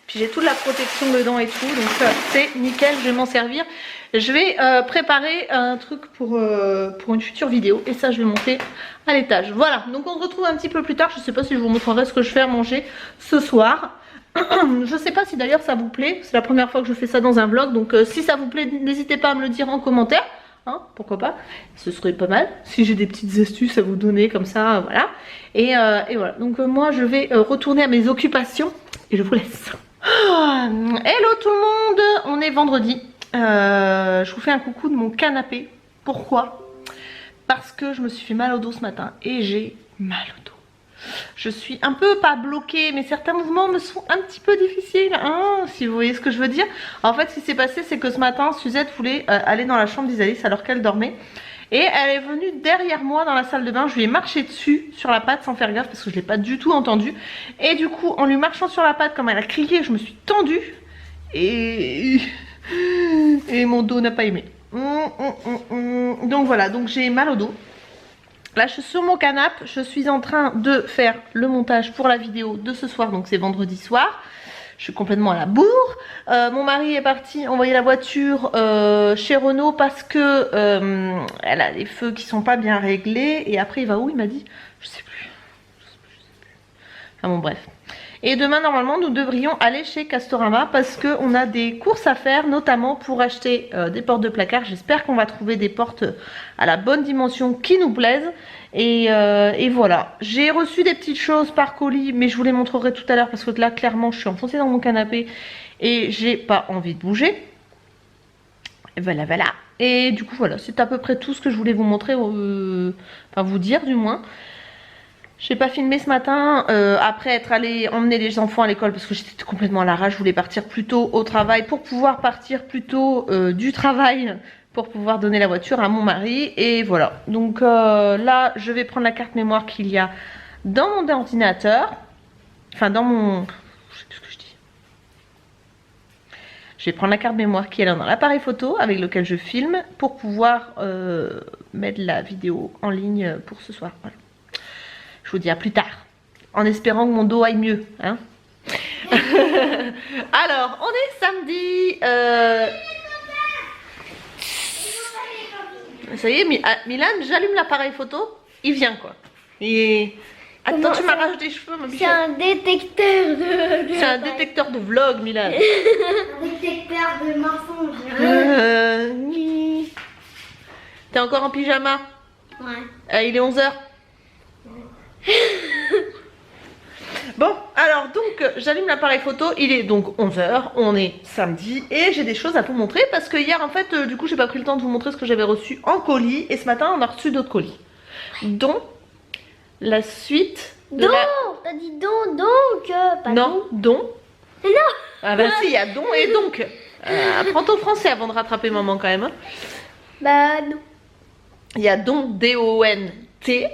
Puis j'ai toute la protection dedans et tout. Donc c'est nickel, je vais m'en servir. Je vais préparer un truc pour une future vidéo. Et ça je vais monter à l'étage. Voilà, donc on se retrouve un petit peu plus tard. Je sais pas si je vous montrerai ce que je fais à manger ce soir. Je sais pas si d'ailleurs ça vous plaît. C'est la première fois que je fais ça dans un vlog. Donc si ça vous plaît, n'hésitez pas à me le dire en commentaire. Hein, pourquoi pas, ce serait pas mal si j'ai des petites astuces à vous donner comme ça, voilà. Et voilà, donc moi je vais retourner à mes occupations et je vous laisse. Hello tout le monde, on est vendredi. Je vous fais un coucou de mon canapé. Pourquoi? Parce que je me suis fait mal au dos ce matin et j'ai mal au dos. Je suis un peu, pas bloquée, mais certains mouvements me sont un petit peu difficiles, hein, si vous voyez ce que je veux dire. En fait, ce qui s'est passé, c'est que ce matin, Suzette voulait aller dans la chambre d'Isalis alors qu'elle dormait. Et elle est venue derrière moi dans la salle de bain. Je lui ai marché dessus, sur la patte, sans faire gaffe, parce que je ne l'ai pas du tout entendu. Et du coup, en lui marchant sur la patte, comme elle a crié, je me suis tendue. Et mon dos n'a pas aimé. Donc voilà, donc j'ai mal au dos. Là je suis sur mon canapé, je suis en train de faire le montage pour la vidéo de ce soir, donc c'est vendredi soir. Je suis complètement à la bourre. Mon mari est parti envoyer la voiture chez Renault parce que elle a les feux qui sont pas bien réglés. Et après il va où? Il m'a dit, je sais plus. Enfin bon bref. Et demain normalement nous devrions aller chez Castorama parce qu'on a des courses à faire, notamment pour acheter des portes de placard. J'espère qu'on va trouver des portes à la bonne dimension qui nous plaisent. Et voilà, j'ai reçu des petites choses par colis, mais je vous les montrerai tout à l'heure parce que là clairement je suis enfoncée dans mon canapé et j'ai pas envie de bouger. Et voilà. Et du coup voilà, c'est à peu près tout ce que je voulais vous montrer, enfin vous dire du moins. J'ai pas filmé ce matin après être allée emmener les enfants à l'école parce que j'étais complètement à l'arrache. Je voulais partir plus tôt au travail pour pouvoir partir plus tôt du travail pour pouvoir donner la voiture à mon mari. Et voilà. Donc là, je vais prendre la carte mémoire qu'il y a dans mon ordinateur. Enfin, dans mon... Je sais plus ce que je dis. Je vais prendre la carte mémoire qui est là dans l'appareil photo avec lequel je filme pour pouvoir mettre la vidéo en ligne pour ce soir. Voilà. Je vous dis à plus tard, en espérant que mon dos aille mieux. Hein. Alors, on est samedi. Ça y est, Milan, j'allume l'appareil photo. Il vient quoi. Et... Attends, tu m'arraches des cheveux, ma bichette. C'est un détecteur de... C'est un détecteur de vlog, Milan. Un détecteur de mensonges. T'es encore en pyjama? Ouais. Il est 11h. Bon, alors donc j'allume l'appareil photo, il est donc 11h, on est samedi et j'ai des choses à vous montrer parce que hier en fait du coup j'ai pas pris le temps de vous montrer ce que j'avais reçu en colis et ce matin on a reçu d'autres colis, dont la suite de T'as dit donc pas non, don. Non. Ah bah si, il y a don et donc apprends ton français avant de rattraper maman quand même, hein. Bah non. Il y a don, D-O-N-T.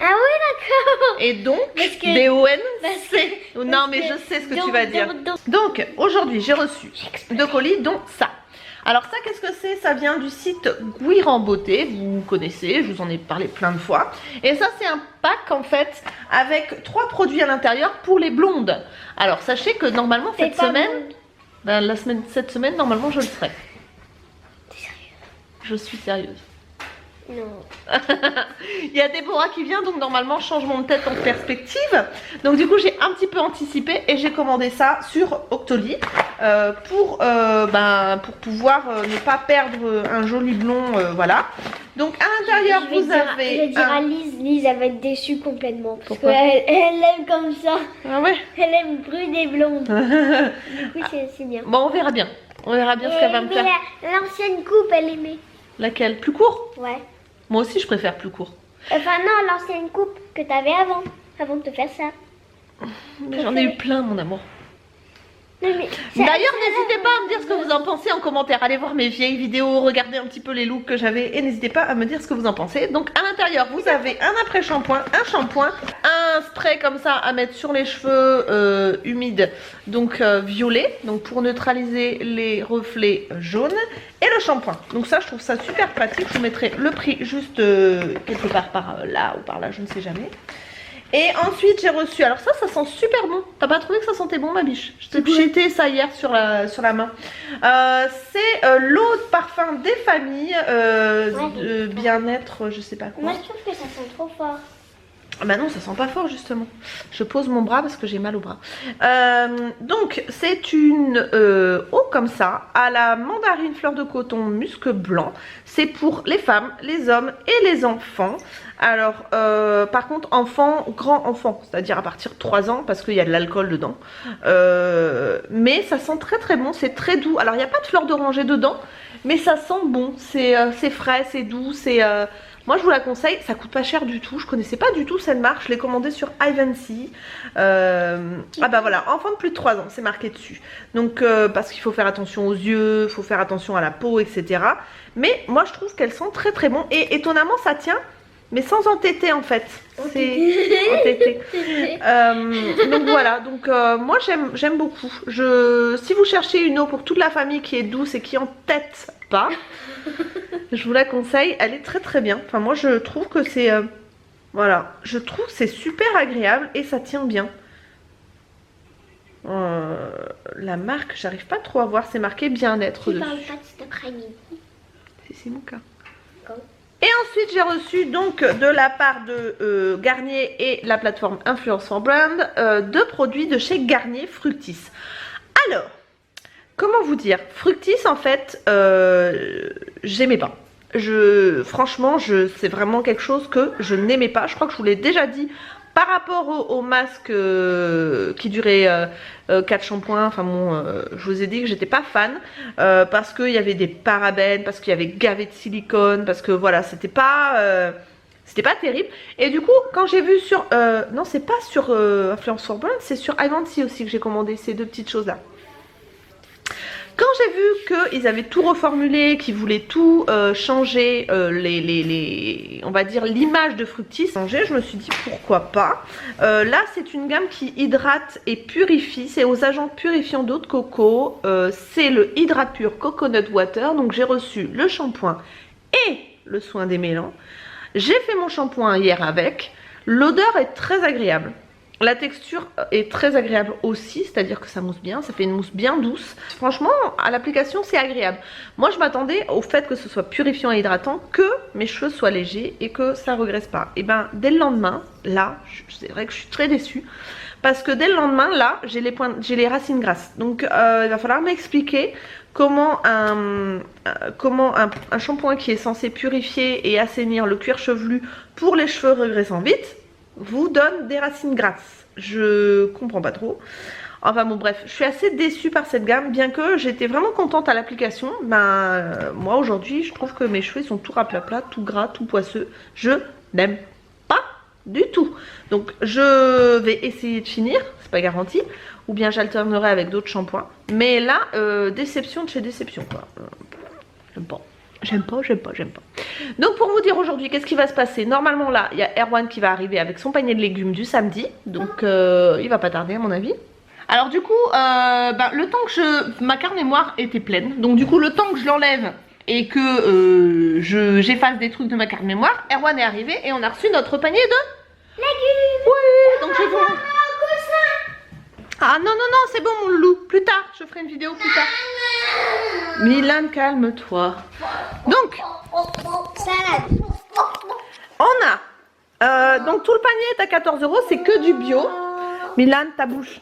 Ah oui, d'accord. Et donc, Parce que- D-O-N-C. Non, mais je sais ce que tu donc, vas dire. Donc, aujourd'hui, j'ai reçu 2 colis, dont ça. Alors ça, qu'est-ce que c'est? Ça vient du site Guiran Beauté, vous connaissez, je vous en ai parlé plein de fois. Et ça, c'est un pack, en fait, avec 3 produits à l'intérieur pour les blondes. Alors, sachez que normalement, cette semaine, cette semaine, normalement, je le serai. T'es sérieux? Je suis sérieuse. Non. Il y a Déborah qui vient, donc normalement changement de tête en perspective. Donc du coup j'ai un petit peu anticipé et j'ai commandé ça sur Octoly pour pouvoir ne pas perdre un joli blond, voilà. Donc à l'intérieur vous avez... Je vais dire à Lise, elle va être déçue complètement. Parce Pourquoi? qu'elle aime comme ça. Ah ouais. Elle aime brune et blonde. Du coup c'est bien. Bon, on verra bien. On verra bien ce qu'elle va me faire. L'ancienne coupe, elle aimait. Laquelle? Plus court? Ouais. Moi aussi je préfère plus court. Enfin non, l'ancienne coupe que t'avais avant de te faire ça. Mais j'en ai eu plein, mon amour. Non, mais D'ailleurs, n'hésitez pas à me dire ce que vous en pensez en commentaire. Allez voir mes vieilles vidéos, regardez un petit peu les looks que j'avais et n'hésitez pas à me dire ce que vous en pensez. Donc à l'intérieur, vous avez un après-shampoing, un spray comme ça à mettre sur les cheveux humides, donc violet, donc pour neutraliser les reflets jaunes, et le shampoing. Donc ça, je trouve ça super pratique. Je vous mettrai le prix juste quelque part par là ou par là, je ne sais jamais. Et ensuite j'ai reçu, alors ça sent super bon. T'as pas trouvé que ça sentait bon, ma biche? Je t'ai jeté ça hier sur la main. C'est l'eau de parfum des familles, de bien-être, je sais pas quoi. moi je trouve que ça sent trop fort. Ah bah non, ça sent pas fort justement. Je pose mon bras parce que j'ai mal au bras. Donc c'est une eau comme ça à la mandarine fleur de coton musc blanc. C'est pour les femmes, les hommes et les enfants. Alors par contre enfants, grands enfants, c'est-à-dire à partir de 3 ans parce qu'il y a de l'alcool dedans. Mais ça sent très très bon, c'est très doux. Alors il n'y a pas de fleur d'oranger dedans, mais ça sent bon. C'est frais, c'est doux, c'est... Moi je vous la conseille, ça coûte pas cher du tout, je connaissais pas du tout cette marque, je l'ai commandée sur Ivancy. Ah bah voilà, enfant de plus de 3 ans, c'est marqué dessus. Donc parce qu'il faut faire attention aux yeux, il faut faire attention à la peau, etc. Mais moi je trouve qu'elle sent très très bon et étonnamment ça tient, mais sans entêter en fait. C'est entêté. Donc voilà, donc moi j'aime beaucoup. Si vous cherchez une eau pour toute la famille qui est douce et qui entête pas, je vous la conseille, elle est très très bien. Enfin moi je trouve que c'est voilà, je trouve que c'est super agréable et ça tient bien. La marque, j'arrive pas trop à voir, c'est marqué bien-être dessus. Tu parles pas de cet après-midi. C'est mon cas. Et ensuite j'ai reçu donc de la part de Garnier et la plateforme Influence for Brand 2 produits de chez Garnier Fructis. Alors, comment vous dire, Fructis en fait, j'aimais pas. Franchement, c'est vraiment quelque chose que je n'aimais pas. Je crois que je vous l'ai déjà dit par rapport au masque qui durait 4 shampoings. Enfin bon, je vous ai dit que j'étais pas fan parce qu'il y avait des parabènes, parce qu'il y avait gavé de silicone, parce que voilà, c'était pas terrible. Et du coup, quand j'ai vu sur... non, c'est pas sur Influence for Brand, c'est sur Ivancy aussi que j'ai commandé ces 2 petites choses-là. Quand j'ai vu qu'ils avaient tout reformulé, qu'ils voulaient tout changer, on va dire l'image de Fructis, je me suis dit pourquoi pas. Là c'est une gamme qui hydrate et purifie, c'est aux agents purifiants d'eau de coco, c'est le Hydrate Pur Coconut Water. Donc j'ai reçu le shampoing et le soin démêlant. J'ai fait mon shampoing hier avec, l'odeur est très agréable. La texture est très agréable aussi, c'est-à-dire que ça mousse bien, ça fait une mousse bien douce. Franchement, à l'application, c'est agréable. Moi, je m'attendais au fait que ce soit purifiant et hydratant, que mes cheveux soient légers et que ça ne regresse pas. Et ben, dès le lendemain, là, c'est vrai que je suis très déçue. Parce que dès le lendemain, là, j'ai les racines grasses. Donc, il va falloir m'expliquer comment un shampoing qui est censé purifier et assainir le cuir chevelu pour les cheveux regressant vite vous donne des racines grasses. Je comprends pas trop. Enfin bon bref, je suis assez déçue par cette gamme, bien que j'étais vraiment contente à l'application. Moi aujourd'hui je trouve que mes cheveux sont tout raplapla, tout gras, tout poisseux. Je n'aime pas du tout. Donc je vais essayer de finir, c'est pas garanti. Ou bien j'alternerai avec d'autres shampoings. Mais là, déception de chez déception quoi. J'aime pas. Donc pour vous dire aujourd'hui, qu'est-ce qui va se passer? Normalement là, il y a Erwan qui va arriver avec son panier de légumes du samedi. Donc il va pas tarder à mon avis. Alors du coup, le temps que ma carte mémoire était pleine. Donc du coup, le temps que je l'enlève et que j'efface des trucs de ma carte mémoire, Erwan est arrivé et on a reçu notre panier de légumes. Oui, donc je vais vous... Ah non, c'est bon mon loulou, plus tard, je ferai une vidéo plus tard. Milan, calme-toi. Donc, Salade. on a, donc tout le panier est à 14 €, c'est que du bio. Milan, ta bouche.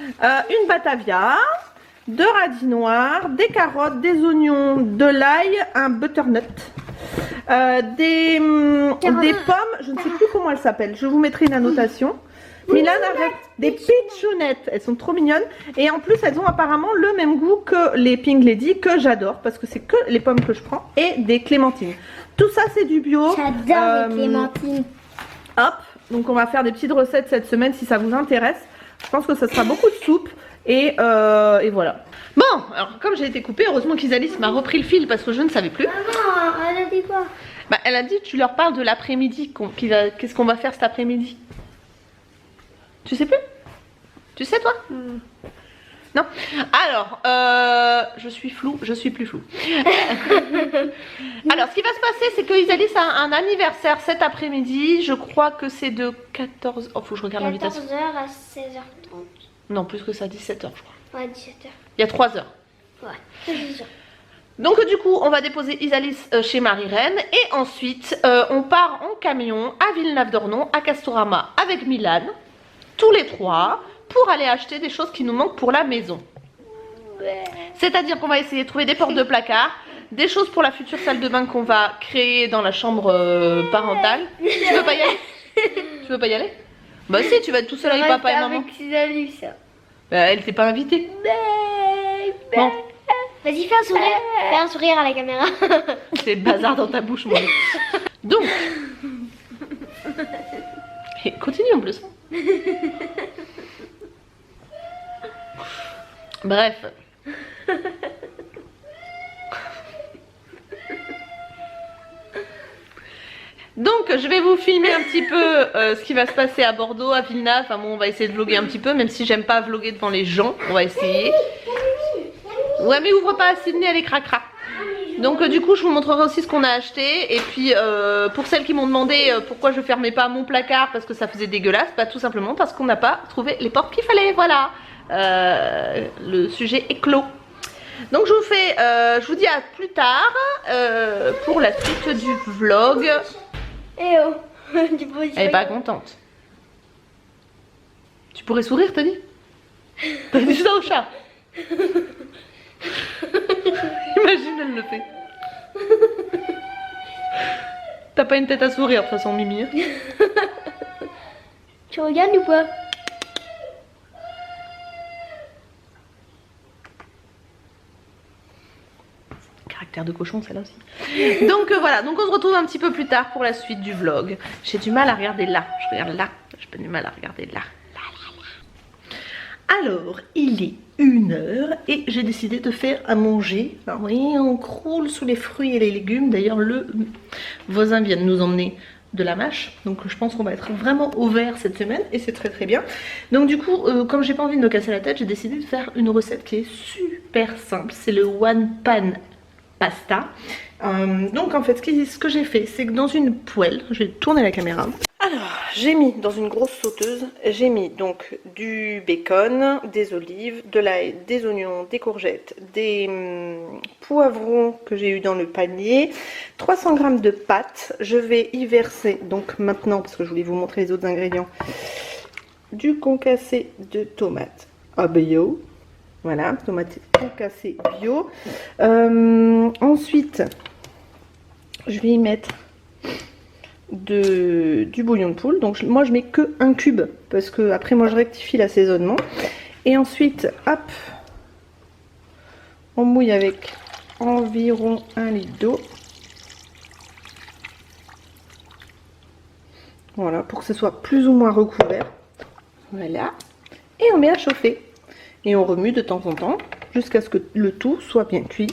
Une batavia, 2 radis noirs, des carottes, des oignons, de l'ail, un butternut. Des pommes, je ne sais plus comment elles s'appellent, je vous mettrai une annotation. Milan avec des pitchounettes, elles sont trop mignonnes et en plus elles ont apparemment le même goût que les Pink Lady que j'adore parce que c'est que les pommes que je prends et des clémentines. Tout ça c'est du bio. J'adore les clémentines. Hop, donc on va faire des petites recettes cette semaine si ça vous intéresse. Je pense que ça sera beaucoup de soupe et voilà. Bon, alors comme j'ai été coupée, heureusement qu'Isalis m'a repris le fil parce que je ne savais plus. Maman, elle a dit quoi? Elle a dit tu leur parles de l'après-midi, qu'est-ce qu'on va faire cet après-midi. Tu sais plus? Tu sais toi? Non. Alors, je suis floue, je suis plus floue. Alors, ce qui va se passer, c'est que Isalis a un anniversaire cet après-midi. Je crois que c'est de 14... Oh, faut que je regarde l'invitation. 14h à 16h30. Non, plus que ça, 17h, je crois. Ouais, 17h. Il y a 3 heures. Ouais, 16h. Donc du coup, on va déposer Isalis chez Marie-Reine et ensuite, on part en camion à Villeneuve-d'Ornon, à Castorama avec Milan, tous les trois, pour aller acheter des choses qui nous manquent pour la maison. C'est-à-dire qu'on va essayer de trouver des portes de placard, des choses pour la future salle de bain qu'on va créer dans la chambre parentale. Tu veux pas y aller? Tu veux pas y aller? Bah si, tu vas être tout seul avec papa et maman. Elle t'est pas invitée. Bon. Vas-y, fais un sourire. Fais un sourire à la caméra. C'est le bazar dans ta bouche, mon. Donc. Et continue en plus. Bref. Donc je vais vous filmer un petit peu ce qui va se passer à Bordeaux, à Villeneuve. Enfin bon, on va essayer de vlogger un petit peu, même si j'aime pas vlogger devant les gens. On va essayer. Ouais, mais ouvre pas, Sydney, elle est cracra. Donc du coup je vous montrerai aussi ce qu'on a acheté. Et puis pour celles qui m'ont demandé pourquoi je fermais pas mon placard parce que ça faisait dégueulasse, bah tout simplement parce qu'on n'a pas trouvé les portes qu'il fallait, voilà. Le sujet est clos. Donc je vous dis à plus tard pour la suite du vlog. Eh oh. Elle est pas contente. Tu pourrais sourire, t'as dit? T'as dit ça au chat? Imagine, elle le fait. T'as pas une tête à sourire de toute façon, Mimi. Tu regardes ou pas? Caractère de cochon, celle-là aussi. Donc voilà, donc on se retrouve un petit peu plus tard pour la suite du vlog. J'ai du mal à regarder là. Je regarde là. J'ai pas du mal à regarder là. Alors, il est 1h et j'ai décidé de faire à manger. Alors, vous voyez, on croule sous les fruits et les légumes. D'ailleurs, le voisin vient de nous emmener de la mâche. Donc, je pense qu'on va être vraiment au vert cette semaine et c'est très très bien. Donc, du coup, comme j'ai pas envie de me casser la tête, j'ai décidé de faire une recette qui est super simple. C'est le one pan pasta. Donc, en fait, ce que j'ai fait, c'est que dans une poêle, je vais tourner la caméra. Alors, j'ai mis dans une grosse sauteuse, j'ai mis donc du bacon, des olives, de l'ail, des oignons, des courgettes, des poivrons que j'ai eu dans le panier, 300 g de pâtes. Je vais y verser donc maintenant, parce que je voulais vous montrer les autres ingrédients, du concassé de tomates bio. Voilà, tomates concassées bio. Ensuite, je vais y mettre du bouillon de poule. Donc moi je mets que un cube parce que après moi je rectifie l'assaisonnement. Et ensuite hop, on mouille avec environ 1 litre d'eau. Voilà, pour que ce soit plus ou moins recouvert. Voilà. Et on met à chauffer. Et on remue de temps en temps jusqu'à ce que le tout soit bien cuit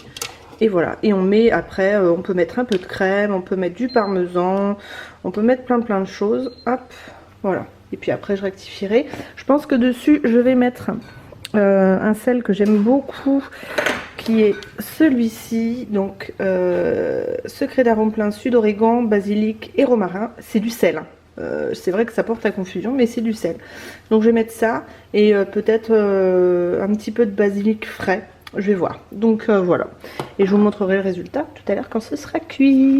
Et voilà, et on met après, on peut mettre un peu de crème, on peut mettre du parmesan, on peut mettre plein de choses. Hop, voilà. Et puis après je rectifierai. Je pense que dessus je vais mettre un sel que j'aime beaucoup, qui est celui-ci. Donc secret d'arôme plein sud, origan, basilic et romarin. C'est du sel. C'est vrai que ça porte à confusion, mais c'est du sel. Donc je vais mettre ça et peut-être un petit peu de basilic frais. Je vais voir. Donc voilà. Et je vous montrerai le résultat tout à l'heure quand ce sera cuit.